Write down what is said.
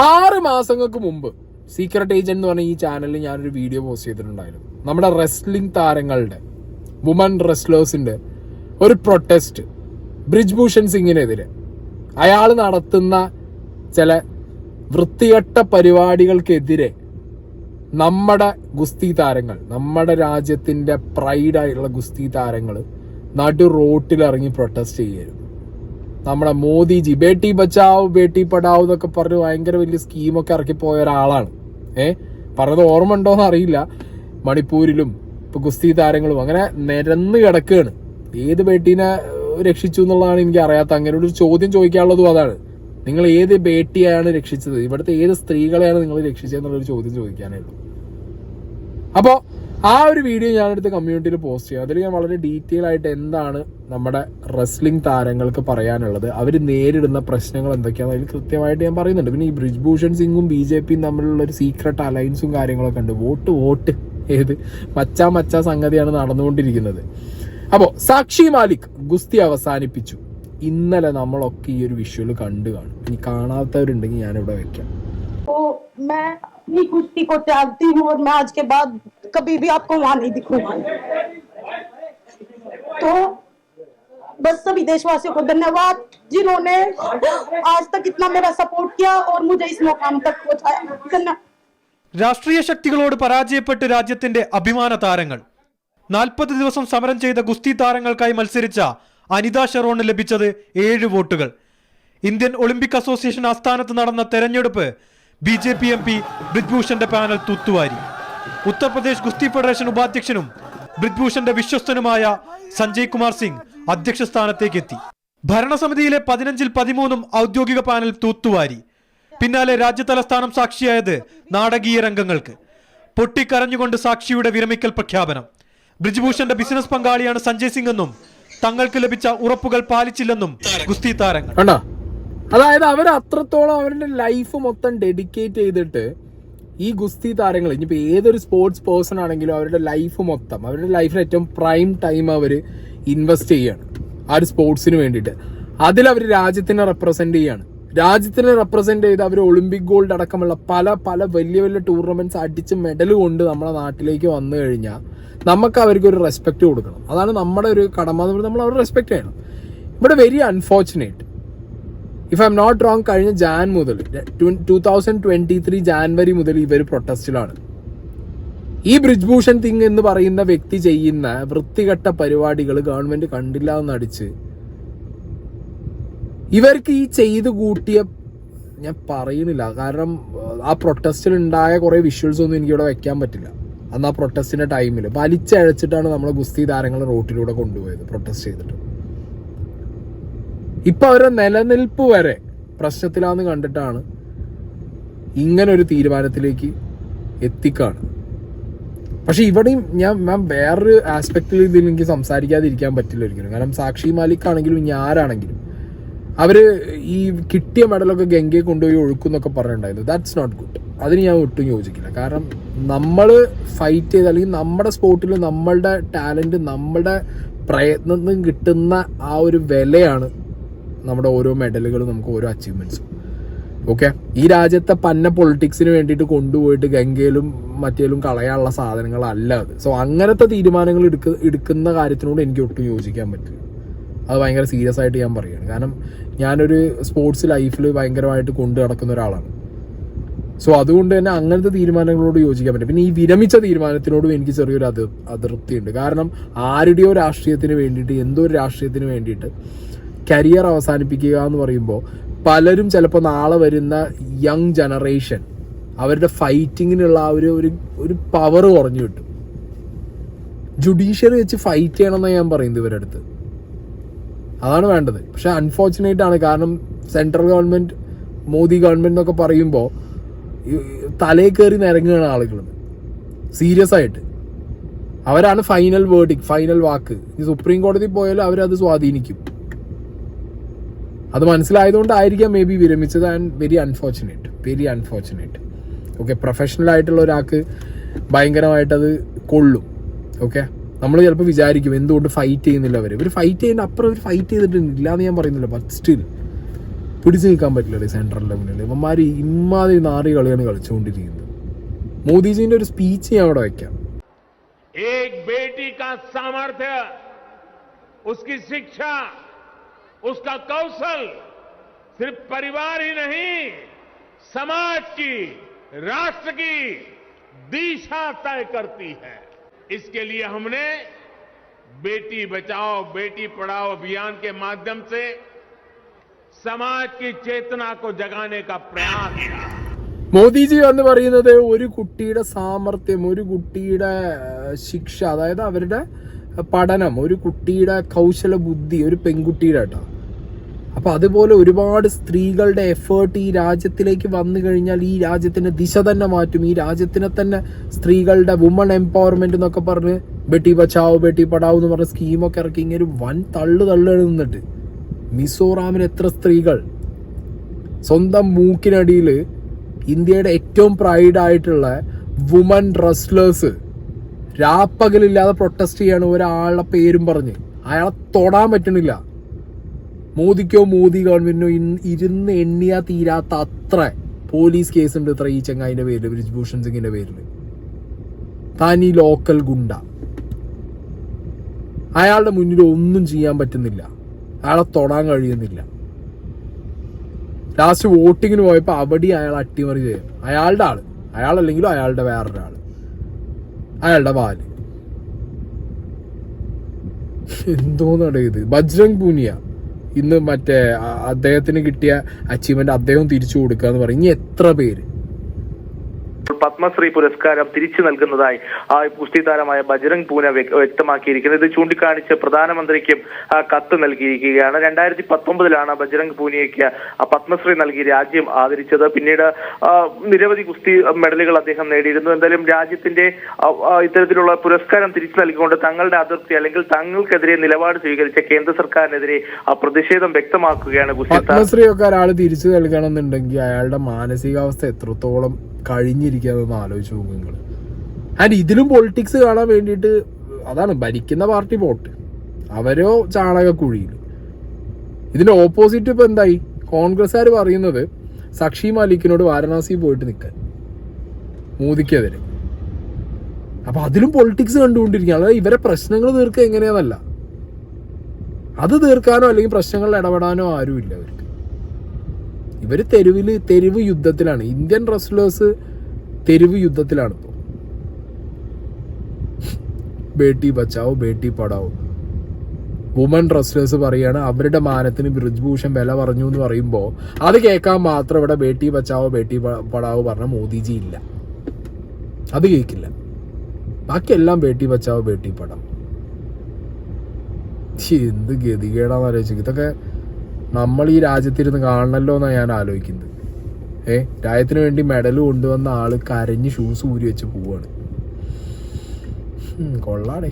6 മാസങ്ങൾക്ക് മുമ്പ് secret agent എന്ന് പറഞ്ഞ ഈ ചാനലിൽ ഞാനൊരു വീഡിയോ പോസ്റ്റ് ചെയ്തിട്ടുണ്ടായിരുന്നു. നമ്മുടെ റെസ്ലിംഗ് താരങ്ങളുടെ, വുമൻ റെസ്ലേഴ്സിന്റെ ഒരു പ്രൊട്ടസ്റ്റ് ബ്രിജ്ഭൂഷൺ സിംഗിനെതിരെ അയാൾ നടത്തുന്ന ചില വൃത്തികെട്ട പരിപാടികൾക്കെതിരെ നമ്മുടെ ഗുസ്തി താരങ്ങൾ, നമ്മുടെ രാജ്യത്തിന്റെ പ്രൈഡായിട്ടുള്ള ഗുസ്തി താരങ്ങൾ നടു റോട്ടിലിറങ്ങി പ്രൊട്ടസ്റ്റ് ചെയ്യായിരുന്നു. നമ്മുടെ മോദിജി ബേട്ടി ബച്ചാവ് ബേട്ടി പഠാവ് എന്നൊക്കെ പറഞ്ഞ് ഭയങ്കര വലിയ സ്കീമൊക്കെ ഇറക്കിപ്പോയ ഒരാളാണ്. പറഞ്ഞത് ഓർമ്മ ഉണ്ടോന്ന് അറിയില്ല. മണിപ്പൂരിലും ഇപ്പൊ ഗുസ്തി താരങ്ങളും അങ്ങനെ നിരന്ന് കിടക്കുകയാണ്. ഏത് ബേട്ടീനെ രക്ഷിച്ചു എന്നുള്ളതാണ് എനിക്ക് അറിയാത്ത. അങ്ങനെ ഒരു ചോദ്യം ചോദിക്കാനുള്ളതും അതാണ്. നിങ്ങൾ ഏത് ബേട്ടിയാണ് രക്ഷിച്ചത്, ഇവിടുത്തെ ഏത് സ്ത്രീകളെയാണ് നിങ്ങൾ രക്ഷിച്ചതെന്നുള്ളൊരു ചോദ്യം ചോദിക്കാനേ ഉള്ളൂ. അപ്പോൾ ആ ഒരു വീഡിയോ ഞാനെടുത്ത് കമ്മ്യൂണിറ്റിയിൽ പോസ്റ്റ് ചെയ്യാം. അതിൽ ഞാൻ വളരെ ഡീറ്റെയിൽ ആയിട്ട് എന്താണ് നമ്മുടെ റെസ്ലിംഗ് താരങ്ങൾക്ക് പറയാനുള്ളത്, അവർ നേരിടുന്ന പ്രശ്നങ്ങൾ എന്തൊക്കെയാണ് അതിൽ കൃത്യമായിട്ട് ഞാൻ പറയുന്നുണ്ട്. പിന്നെ ഈ ബ്രിജ്ഭൂഷൺ സിംഗും BJPയും തമ്മിലുള്ള ഒരു സീക്രട്ട് അലയൻസും കാര്യങ്ങളൊക്കെ ഉണ്ട്. വോട്ട് ഏത് മച്ചാ സംഗതിയാണ് നടന്നുകൊണ്ടിരിക്കുന്നത്. അപ്പോൾ സാക്ഷി മാലിക് ഗുസ്തി അവസാനിപ്പിച്ചു. ഇന്നലെ നമ്മളൊക്കെ ഈ ഒരു വിഷ്വൽ കണ്ടു കാണും. ഇനി കാണാത്തവരുണ്ടെങ്കിൽ ഞാനിവിടെ വെക്കാം. अपनी कुश्ती को त्यागती हूँ और मैं आज के बाद कभी भी आपको वहां नहीं दिखूंगा। तो बस सभी देशवासियों को धन्यवाद जिन्होंने आज तक इतना मेरा सपोर्ट किया और मुझे इस मुकाम तक पहुंचाया. രാഷ്ട്രീയ ശക്തികളോട് പരാജയപ്പെട്ട് രാജ്യത്തിന്റെ അഭിമാന താരങ്ങൾ 40 ദിവസം സമരം ചെയ്ത ഗുസ്തി താരങ്ങൾക്കായി മത്സരിച്ച അനിത ഷെറോണ് ലഭിച്ചത് 7 വോട്ടുകൾ. ഇന്ത്യൻ ഒളിമ്പിക് അസോസിയേഷൻ ആസ്ഥാനത്ത് നടന്ന തെരഞ്ഞെടുപ്പ് BJP MP ബ്രിജ്ഭൂഷന്റെ പാനൽ തൂത്തുവാരി. ഉത്തർപ്രദേശ് ഗുസ്തി ഫെഡറേഷൻ ഉപാധ്യക്ഷനും ബ്രിജ്ഭൂഷന്റെ വിശ്വസ്തനുമായ സഞ്ജയ് കുമാർ സിംഗ് അധ്യക്ഷ സ്ഥാനത്തേക്ക് എത്തി. ഭരണസമിതിയിലെ 15-ൽ 13 ഔദ്യോഗിക പാനൽ തൂത്തുവാരി. പിന്നാലെ രാജ്യതലസ്ഥാനം സാക്ഷിയായത് നാടകീയ രംഗങ്ങൾക്ക്. പൊട്ടിക്കരഞ്ഞുകൊണ്ട് സാക്ഷിയുടെ വിരമിക്കൽ പ്രഖ്യാപനം. ബ്രിജ്ഭൂഷന്റെ ബിസിനസ് പങ്കാളിയാണ് സഞ്ജയ് സിംഗ് എന്നും തങ്ങൾക്ക് ലഭിച്ച ഉറപ്പുകൾ പാലിച്ചില്ലെന്നും ഗുസ്തി താരങ്ങൾ. അതായത് അവർ അത്രത്തോളം അവരുടെ ലൈഫ് മൊത്തം ഡെഡിക്കേറ്റ് ചെയ്തിട്ട് ഈ ഗുസ്തി താരങ്ങൾ, ഇനിയിപ്പോൾ ഏതൊരു സ്പോർട്സ് പേഴ്സൺ ആണെങ്കിലും അവരുടെ ലൈഫ് മൊത്തം, അവരുടെ ലൈഫിൽ ഏറ്റവും പ്രൈം ടൈം അവർ ഇൻവെസ്റ്റ് ചെയ്യാണ് ആ ഒരു സ്പോർട്സിന് വേണ്ടിയിട്ട്. അതിലവർ രാജ്യത്തിനെ റെപ്രസെന്റ് ചെയ്യാണ്. രാജ്യത്തിനെ റെപ്രസെന്റ് ചെയ്ത് അവർ ഒളിമ്പിക് ഗോൾഡ് അടക്കമുള്ള പല വലിയ ടൂർണമെന്റ്സ് അടിച്ച് മെഡൽ കൊണ്ട് നമ്മുടെ നാട്ടിലേക്ക് വന്നു കഴിഞ്ഞാൽ നമുക്ക് അവർക്ക് ഒരു റെസ്പെക്ട് കൊടുക്കണം. അതാണ് നമ്മുടെ ഒരു കടമ. നമ്മൾ അവരെ റെസ്പെക്ട് ചെയ്യണം. ഇവിടെ very unfortunate, if I am not wrong, കഴിഞ്ഞ ജാൻ മുതൽ 2023 ജാനുവരി മുതൽ ഇവർ പ്രൊട്ടസ്റ്റിലാണ്. ഈ ബ്രിജ്ഭൂഷൺ സിംഗ് എന്ന് പറയുന്ന വ്യക്തി ചെയ്യുന്ന വൃത്തികെട്ട പരിപാടികൾ ഗവൺമെന്റ് കണ്ടില്ല എന്നടിച്ച് ഇവർക്ക് ഈ ചെയ്തു കൂട്ടിയ, ഞാൻ പറയുന്നില്ല, കാരണം ആ പ്രൊട്ടസ്റ്റിൽ ഉണ്ടായ കുറെ വിഷ്വൽസ് ഒന്നും എനിക്കിവിടെ വെക്കാൻ പറ്റില്ല. അന്ന് ആ പ്രൊട്ടസ്റ്റിന്റെ ടൈമിൽ വലിച്ചഴച്ചിട്ടാണ് നമ്മളെ ഗുസ്തി താരങ്ങൾ റോട്ടിലൂടെ കൊണ്ടുപോയത് പ്രൊട്ടസ്റ്റ് ചെയ്തിട്ട്. ഇപ്പൊ അവരുടെ നിലനിൽപ്പ് വരെ പ്രശ്നത്തിലാന്ന് കണ്ടിട്ടാണ് ഇങ്ങനെ ഒരു തീരുമാനത്തിലേക്ക് എത്തിക്കാണ്. പക്ഷെ ഇവിടെയും ഞാൻ വേറൊരു ആസ്പെക്റ്റിൽ ഇതിൽ എനിക്ക് സംസാരിക്കാതിരിക്കാൻ പറ്റില്ല ഒരിക്കലും. കാരണം സാക്ഷി മാലിക് ആണെങ്കിലും ഇനി ആരാണെങ്കിലും അവര് ഈ കിട്ടിയ മെഡലൊക്കെ ഗംഗയെ കൊണ്ടുപോയി ഒഴുക്കുന്നൊക്കെ പറഞ്ഞിട്ടുണ്ടായിരുന്നു. That's not good. അതിന് ഞാൻ ഒട്ടും യോജിക്കില്ല. കാരണം നമ്മൾ ഫൈറ്റ് ചെയ്ത്, അല്ലെങ്കിൽ നമ്മുടെ സ്പോർട്ടിൽ നമ്മളുടെ ടാലന്റ്, നമ്മുടെ പ്രയത്നത്തിൽ കിട്ടുന്ന ആ ഒരു വിലയാണ് നമ്മുടെ ഓരോ മെഡലുകളും, നമുക്ക് ഓരോ അച്ചീവ്മെന്റ്സും. ഓക്കെ, ഈ രാജ്യത്തെ പന്ന പൊളിറ്റിക്സിന് വേണ്ടിയിട്ട് കൊണ്ടുപോയിട്ട് ഗംഗയിലും മറ്റേലും കളയാനുള്ള സാധനങ്ങളല്ല അത്. സോ അങ്ങനത്തെ തീരുമാനങ്ങൾ എടുക്കുന്ന കാര്യത്തിനോട് എനിക്ക് ഒട്ടും യോജിക്കാൻ പറ്റില്ല. അത് ഭയങ്കര സീരിയസ് ആയിട്ട് ഞാൻ പറയുകയാണ്. കാരണം ഞാനൊരു സ്പോർട്സ് ലൈഫിൽ ഭയങ്കരമായിട്ട് കൊണ്ടു നടക്കുന്ന ഒരാളാണ്. സോ അതുകൊണ്ട് തന്നെ അങ്ങനത്തെ തീരുമാനങ്ങളോട് യോജിക്കാൻ പറ്റും. പിന്നെ ഈ വിരമിച്ച തീരുമാനത്തിനോടും എനിക്ക് ചെറിയൊരു അതൃപ്തിയുണ്ട്. കാരണം ആരുടെയോ രാഷ്ട്രീയത്തിന് വേണ്ടിയിട്ട്, എന്തോ ഒരു രാഷ്ട്രീയത്തിന് വേണ്ടിയിട്ട് കരിയർ അവസാനിപ്പിക്കുക എന്ന് പറയുമ്പോൾ പലരും ചിലപ്പോൾ നാളെ വരുന്ന യങ് ജനറേഷൻ അവരുടെ ഫൈറ്റിങ്ങിനുള്ള ആ ഒരു പവർ കുറഞ്ഞു കിട്ടും. ജുഡീഷ്യറി വെച്ച് ഫൈറ്റ് ചെയ്യണമെന്നാണ് ഞാൻ പറയുന്നത് ഇവരുടെ അടുത്ത്. അതാണ് വേണ്ടത്. പക്ഷെ അൺഫോർച്ചുനേറ്റ് ആണ്. കാരണം സെൻട്രൽ ഗവൺമെന്റ്, മോദി ഗവൺമെന്റ് എന്നൊക്കെ പറയുമ്പോൾ തലയിൽ കയറി നിരങ്ങുകയാണ് ആളുകൾ. സീരിയസ് ആയിട്ട് അവരാണ് ഫൈനൽ വേർഡിക്ട്, ഫൈനൽ വാക്ക്. ഈ സുപ്രീം കോടതി പോയാലും അവരത് സ്വാധീനിക്കും. അത് മനസ്സിലായതുകൊണ്ടായിരിക്കാം മേ ബി വിരമിച്ചത്. And very unfortunate. Okay, professional ആയിട്ടുള്ള ഒരാൾക്ക് ഭയങ്കരമായിട്ടത് കൊള്ളും. ഓക്കെ, നമ്മൾ ചിലപ്പോൾ വിചാരിക്കും എന്തുകൊണ്ട് ഫൈറ്റ് ചെയ്യുന്നില്ല ഇവർ ഫൈറ്റ് ചെയ്യുന്ന അപ്പുറം അവർ ഫൈറ്റ് ചെയ്തിട്ടുണ്ട്, ഇല്ലാന്ന് ഞാൻ പറയുന്നില്ല. ബട്ട് സ്റ്റിൽ പിടിച്ചു നിൽക്കാൻ പറ്റില്ല സെൻട്രൽ ലെവലിൽ. ഇവന്മാർ ഇമാതിരി നാറി കളിയാണ് കളിച്ചുകൊണ്ടിരിക്കുന്നത്. മോദിജിന്റെ ഒരു സ്പീച്ച് ഞാൻ അവിടെ വയ്ക്കാം. एक बेटी का सामर्थ्य, उसकी शिक्षा, उसका कौशल सिर्फ परिवार ही नहीं, समाज की, राष्ट्र की दिशा तय करती है. इसके लिए हमने बेटी बचाओ बेटी पढ़ाओ अभियान के माध्यम से समाज की चेतना को जगाने का प्रयास किया. മോദിജി എന്ന് പറയുന്നത് ഒരു കുട്ടിയുടെ സാമർത്ഥ്യം, ഒരു കുട്ടിയുടെ ശിക്ഷ, അതായത് അവരുടെ പഠനം, ഒരു കുട്ടിയുടെ കൗശല ബുദ്ധി, ഒരു പെൺകുട്ടിയുടെ കേട്ടോ. അപ്പൊ അതുപോലെ ഒരുപാട് സ്ത്രീകളുടെ എഫേർട്ട് ഈ രാജ്യത്തിലേക്ക് വന്നു കഴിഞ്ഞാൽ ഈ രാജ്യത്തിന്റെ ദിശ തന്നെ മാറ്റും. ഈ രാജ്യത്തിനെ തന്നെ സ്ത്രീകളുടെ വുമൺ എംപവർമെന്റ് എന്നൊക്കെ പറഞ്ഞ് ബേട്ടി ബച്ചാവോ ബേട്ടി പഠാവോ എന്ന് പറഞ്ഞ സ്കീമൊക്കെ ഇറക്കി ഇങ്ങനെ ഒരു വൻ തള്ളു നിന്നിട്ട് മിസോറാമിൽ എത്ര സ്ത്രീകൾ സ്വന്തം മൂക്കിനടിയിൽ ഇന്ത്യയുടെ ഏറ്റവും പ്രൈഡ് ആയിട്ടുള്ള വുമൺ റെസ്ലേഴ്സ് രാപ്പകലില്ലാതെ പ്രൊട്ടസ്റ്റ് ചെയ്യാണ് ഒരാളുടെ പേരും പറഞ്ഞ്. അയാളെ തൊടാൻ പറ്റണില്ല. മോദിക്കോ മോദി ഗവൺമെന്റിനോ ഇരുന്ന് എണ്ണിയാ തീരാത്ത അത്ര പോലീസ് കേസുണ്ട് ഇത്ര ഈ ചങ്ങായിന്റെ പേരിൽ, ബ്രിജ്ഭൂഷൺ സിംഗിന്റെ പേരിൽ. താൻ ഈ ലോക്കൽ ഗുണ്ട, അയാളുടെ മുന്നിൽ ഒന്നും ചെയ്യാൻ പറ്റുന്നില്ല, അയാളെ തൊടാൻ കഴിയുന്നില്ല. ലാസ്റ്റ് വോട്ടിങ്ങിന് പോയപ്പോൾ അവിടെ അയാൾ അട്ടിമറി ചെയ്യും. അയാളുടെ ആള്, അയാളല്ലെങ്കിലും അയാളുടെ വേറൊരാള്, അയാളുടെ പാല്. എന്തോന്നാണ് ഇത്? ബജ്രംഗ് പൂനിയ ഇന്ന് മറ്റേ അദ്ദേഹത്തിന് കിട്ടിയ അച്ചീവ്മെന്റ് അദ്ദേഹം തിരിച്ചു കൊടുക്കുക എന്ന് പറയും. ഇനി എത്ര പേര് പത്മശ്രീ പുരസ്കാരം തിരിച്ചു നൽകുന്നതായി ഗുസ്തി താരമായ ബജ്രംഗ് പൂനിയ വ്യക്തമാക്കിയിരിക്കുന്നത്. ഇത് ചൂണ്ടിക്കാണിച്ച് പ്രധാനമന്ത്രിക്കും കത്ത് നൽകിയിരിക്കുകയാണ്. 2019 ബജ്രംഗ് പൂനിയയ്ക്ക് പത്മശ്രീ നൽകി രാജ്യം ആദരിച്ചത്. പിന്നീട് നിരവധി ഗുസ്തി മെഡലുകൾ അദ്ദേഹം നേടിയിരുന്നു. എന്തായാലും രാജ്യത്തിന്റെ ഇത്തരത്തിലുള്ള പുരസ്കാരം തിരിച്ചു നൽകിക്കൊണ്ട് തങ്ങളുടെ അതിർത്തി അല്ലെങ്കിൽ തങ്ങൾക്കെതിരെ നിലപാട് സ്വീകരിച്ച കേന്ദ്ര സർക്കാരിനെതിരെ പ്രതിഷേധം വ്യക്തമാക്കുകയാണ് ഗുസ്തി. പത്മശ്രീ ഒക്കെ ഒരാൾ തിരിച്ചു നൽകണമെന്നുണ്ടെങ്കിൽ അയാളുടെ മാനസികാവസ്ഥ എത്രത്തോളം കഴിഞ്ഞിരിക്കാതെന്ന് ആലോചിച്ച് നോക്കും നിങ്ങൾ. ആൻഡ് ഇതിലും പൊളിറ്റിക്സ് കാണാൻ വേണ്ടിയിട്ട് അതാണ് ഭരിക്കുന്ന പാർട്ടി പോട്ട്, അവരോ ചാണകക്കുഴിയിൽ. ഇതിന്റെ ഓപ്പോസിറ്റ് ഇപ്പൊ എന്തായി? കോൺഗ്രസ്സുകാർ പറയുന്നത് സാക്ഷി മാലിക്കിനോട് വാരണാസി പോയിട്ട് നിൽക്കാൻ മോദിക്കെതിരെ. അപ്പൊ അതിലും പൊളിറ്റിക്സ് കണ്ടുകൊണ്ടിരിക്കുകയാണ്. അതായത് ഇവരെ പ്രശ്നങ്ങൾ തീർക്കുക എങ്ങനെയാന്നല്ല, അത് തീർക്കാനോ അല്ലെങ്കിൽ പ്രശ്നങ്ങളിൽ ഇടപെടാനോ ആരുമില്ല അവർക്ക്. ഇവര് തെരുവ് യുദ്ധത്തിലാണ്. ഇന്ത്യൻ റെസ്ലേഴ്സ് തെരുവ് യുദ്ധത്തിലാണ് ഇപ്പോൾ. ബേട്ടി ബച്ചാവോ ബേട്ടി പഠാവോ. വുമൺ റെസ്ലേഴ്സ് പറയാണ് അവരുടെ മാനത്തിന് ബ്രിജ്ഭൂഷൺ വില പറഞ്ഞു എന്ന് പറയുമ്പോൾ അത് കേൾക്കാൻ മാത്രം ഇവിടെ ബേട്ടി ബച്ചാവോ ബേട്ടി പഠാവോ പറഞ്ഞ മോദിജി ഇല്ല, അത് കേൾക്കില്ല. ബാക്കിയെല്ലാം ബേട്ടി ബച്ചാവോ ബേട്ടി പഠാവോ. എന്ത് ഗതികേടാന്ന് ആലോചിച്ചു. ഇതൊക്കെ നമ്മൾ ഈ രാജ്യത്തിരുന്ന് കാണണല്ലോ എന്നാണ് ഞാൻ ആലോചിക്കുന്നത്. രാജ്യത്തിന് വേണ്ടി മെഡൽ കൊണ്ടുവന്ന ആള് കരഞ്ഞ് ഷൂസ് ഊരി വെച്ച് പോവാണ്. കൊള്ളാടേ.